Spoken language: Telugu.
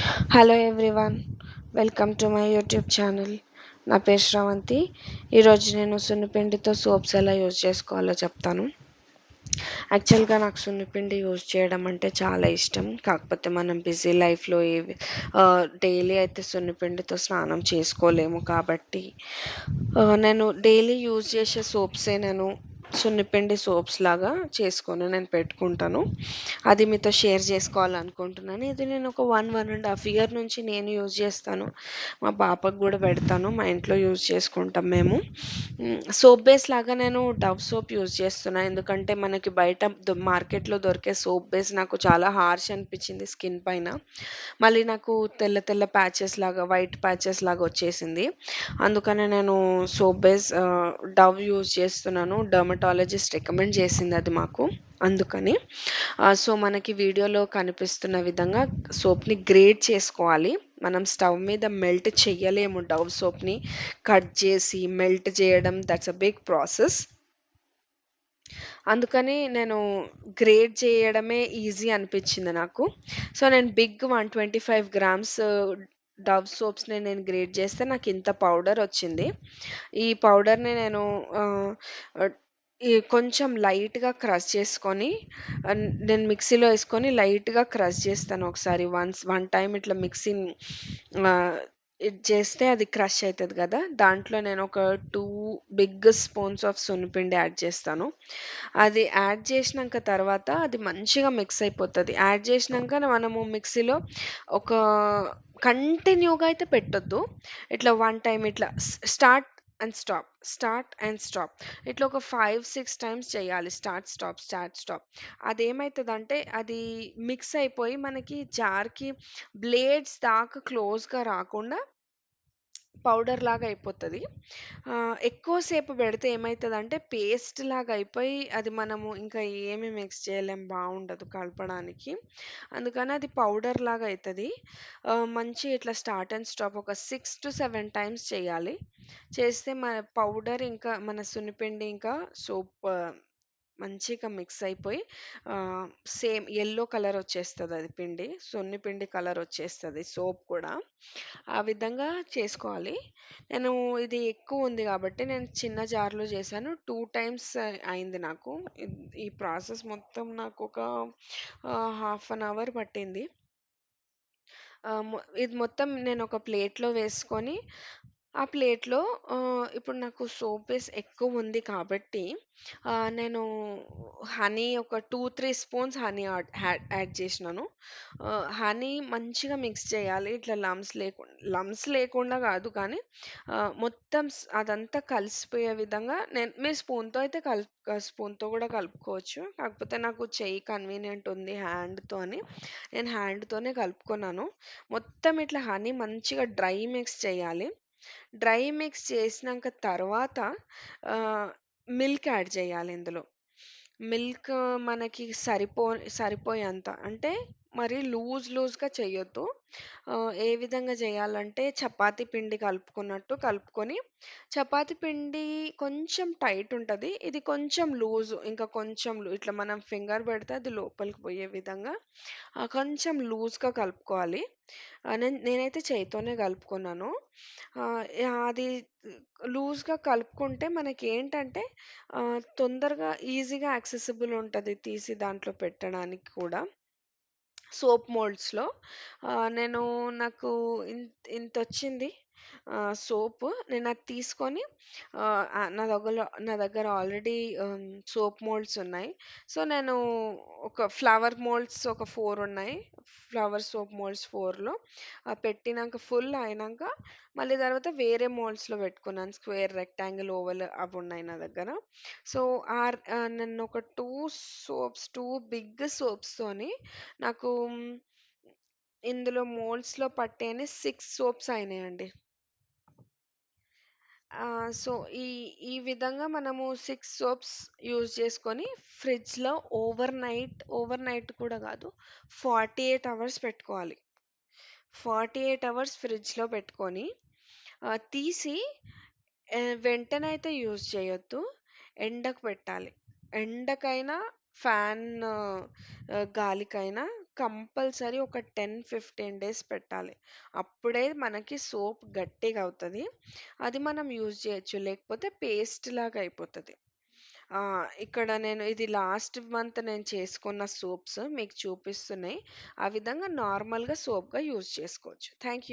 Hello everyone, welcome to my YouTube channel. నా పేరు శ్రవంతి. ఈరోజు నేను సున్నిపిండితో సోప్స్ ఎలా యూజ్ చేసుకోవాలో చెప్తాను. యాక్చువల్గా నాకు సున్నిపిండి యూజ్ చేయడం అంటే చాలా ఇష్టం. కాకపోతే మనం బిజీ లైఫ్లో డైలీ అయితే సున్నిపిండితో స్నానం చేసుకోలేము కాబట్టి నేను డైలీ యూజ్ చేసే సోప్సే నేను సున్నిపిండి సోప్స్ లాగా చేసుకొని నేను పెట్టుకుంటాను. అది మీతో షేర్ చేసుకోవాలనుకుంటున్నాను. ఇది నేను ఒక 1.5 ఇయర్ నుంచి నేను యూజ్ చేస్తాను. మా పాపకు కూడా పెడతాను. మా ఇంట్లో యూజ్ చేసుకుంటాం మేము. సోప్ బేస్ లాగా నేను డవ్ సోప్ యూజ్ చేస్తున్నా. ఎందుకంటే మనకి బయట మార్కెట్లో దొరికే సోప్ బేస్ నాకు చాలా హార్ష్ అనిపించింది స్కిన్ పైన. మళ్ళీ నాకు తెల్ల తెల్ల ప్యాచెస్ లాగా, వైట్ ప్యాచెస్ లాగా వచ్చేసింది. అందుకనే నేను సోప్ బేస్ డవ్ యూజ్ చేస్తున్నాను. డర్మటాలజిస్ట్ రికమెండ్ చేసింది అది మాకు. అందుకని సో మనకి వీడియోలో కనిపిస్తున్న విధంగా సోప్ని గ్రేట్ చేసుకోవాలి. మనం స్టవ్ మీద మెల్ట్ చెయ్యలేము. డవ్ సోప్ని కట్ చేసి మెల్ట్ చేయడం దట్స్ అ బిగ్ ప్రాసెస్. అందుకని నేను గ్రేట్ చేయడమే ఈజీ అనిపించింది నాకు. సో నేను బిగ్ 125 గ్రామ్స్ డవ్ సోప్స్ని నేను గ్రేట్ చేస్తే నాకు ఇంత పౌడర్ వచ్చింది. ఈ పౌడర్ని నేను ఆ, ఆ, ఈ కొంచెం లైట్గా క్రష్ చేసుకొని నేను మిక్సీలో వేసుకొని లైట్గా క్రష్ చేస్తాను ఒకసారి. వన్ టైం ఇట్లా మిక్సీ ఇది చేస్తే అది క్రష్ అవుతుంది కదా, దాంట్లో నేను ఒక 2 బిగ్ స్పూన్స్ ఆఫ్ సున్నిపిండి యాడ్ చేస్తాను. అది యాడ్ చేసినాక తర్వాత అది మంచిగా మిక్స్ అయిపోతుంది. యాడ్ చేసినాక మనము మిక్సీలో ఒక కంటిన్యూగా అయితే పెట్టొద్దు. ఇట్లా వన్ టైం ఇట్లా start and stop, start and stop, ఇట్లా ఒక 5-6 టైమ్స్ చేయాలి. Start stop, start stop. అదేమవుతుందంటే అది మిక్స్ అయిపోయి మనకి జార్కి బ్లేడ్స్ దాకా క్లోజ్గా రాకుండా పౌడర్ లాగా అయిపోతుంది. ఎక్కువసేపు పెడితే ఏమవుతుందంటే పేస్ట్ లాగా అయిపోయి అది మనము ఇంకా ఏమి మిక్స్ చేయలేం, బాగుండదు కలపడానికి. అందుకని అది పౌడర్ లాగా అవుతుంది. మంచి ఇట్లా స్టార్ట్ అండ్ స్టాప్ ఒక 6-7 టైమ్స్ చేయాలి. చేస్తే మన పౌడర్ ఇంకా మన సున్నిపిండి ఇంకా సోప్ మంచిగా మిక్స్ అయిపోయి సేమ్ ఎల్లో కలర్ వచ్చేస్తుంది. అది పిండి సున్నిపిండి కలర్ వచ్చేస్తుంది సోప్ కూడా. ఆ విధంగా చేసుకోవాలి. నేను ఇది ఎక్కువ ఉంది కాబట్టి నేను చిన్న జార్‌లో చేశాను. 2 టైమ్స్ అయింది నాకు. ఈ ప్రాసెస్ మొత్తం నాకొక హాఫ్ అన్ అవర్ పట్టింది. ఇది మొత్తం నేను ఒక ప్లేట్‌లో వేసుకొని, ఆ ప్లేట్‌లో ఇప్పుడు నాకు సోప్ బేస్ ఎక్కువుంది కాబట్టి నేను హనీ ఒక 2-3 స్పూన్స్ హనీ యాడ్ చేసినాను. హనీ మంచిగా మిక్స్ చేయాలి. ఇట్లా లంప్స్ లేకుండా కాదు కానీ మొత్తం అదంతా కలిసిపోయే విధంగా మీరు స్పూన్‌తో అయితే స్పూన్‌తో కూడా కలుపుకోవచ్చు. కాకపోతే నాకు చెయ్యి కన్వీనియంట్ ఉంది హ్యాండ్‌తో అని నేను హ్యాండ్‌తోనే కలుపుకున్నాను. మొత్తం ఇట్లా హనీ మంచిగా డ్రై మిక్స్ చేయాలి. డ్రై మిక్స్ చేసినాక తర్వాత ఆహ్, మిల్క్ యాడ్ చేయాలి ఇందులో. మిల్క్ మనకి సరిపోయేంత, అంటే మరి లూజ్‌గా చేయొద్దు. ఏ విధంగా చేయాలంటే చపాతీ పిండి కలుపుకున్నట్టు కలుపుకొని, చపాతీ పిండి కొంచెం టైట్ ఉంటది. ఇది కొంచెం లూజ్, ఇంకా కొంచెం ఇట్లా మనం ఫింగర్ పెడితే అది లోపలికి పోయే విధంగా కొంచెం లూజ్‌గా కలుపుకోవాలి. నేనైతే చేత్తోనే కలుపుకున్నాను. అది లూజ్‌గా కలుపుకుంటే మనకేంటంటే తొందరగా ఈజీగా యాక్సెసిబుల్ ఉంటది తీసి దాంట్లో పెట్టడానికి కూడా. సోప్ మోల్డ్స్‌లో నేను నాకు ఇంతొచ్చింది సోపు. నేనది తీసుకొని నా దగ్గర ఆల్రెడీ సోప్ మోల్డ్స్ ఉన్నాయి. సో, నేను ఒక ఫ్లవర్ మోల్డ్స్ ఒక 4 ఉన్నాయి. ఫ్లవర్ సోప్ మోల్డ్స్ 4లో పెట్టినంక ఫుల్ అయినంక మళ్ళీ తర్వాత వేరే మోల్డ్స్‌లో పెట్టుకున్నాను. స్క్వేర్, రెక్టాంగిల్, ఓవల్ అవున్నాయి నా దగ్గర. సో, నేనొక 2 బిగ్ సోప్స్‌తోని నాకు ఇందులో మోల్డ్స్‌లో పట్టేని 6 సోప్స్ అయినాయండి. సో, ఈ ఈ విధంగా మనము 6 సోప్స్ యూజ్ చేసుకొని ఫ్రిడ్జ్‌లో ఓవర్ నైట్ కూడా కాదు, 48 అవర్స్ పెట్టుకోవాలి. 48 అవర్స్ ఫ్రిడ్జ్‌లో పెట్టుకొని తీసి వెంటనే అయితే యూజ్ చేయొద్దు. ఎండకు పెట్టాలి. ఎండకైనా, ఫ్యాన్ గాలికైనా కంపల్సరీ ఒక 10, 15 డేస్ పెట్టాలి. అప్పుడే మనకి సోప్ గట్టిగా అవుతది. అది మనం యూజ్ చేయొచ్చు. లేకపోతే పేస్ట్ లాగా అయిపోతది. ఇక్కడ నేను ఇది లాస్ట్ మంత్ నేను చేసుకున్న సోప్స్ మీకు చూపిస్తున్నాయి. ఆ విధంగా నార్మల్‌గా సోప్‌గా యూజ్ చేసుకోవచ్చు. Thank you.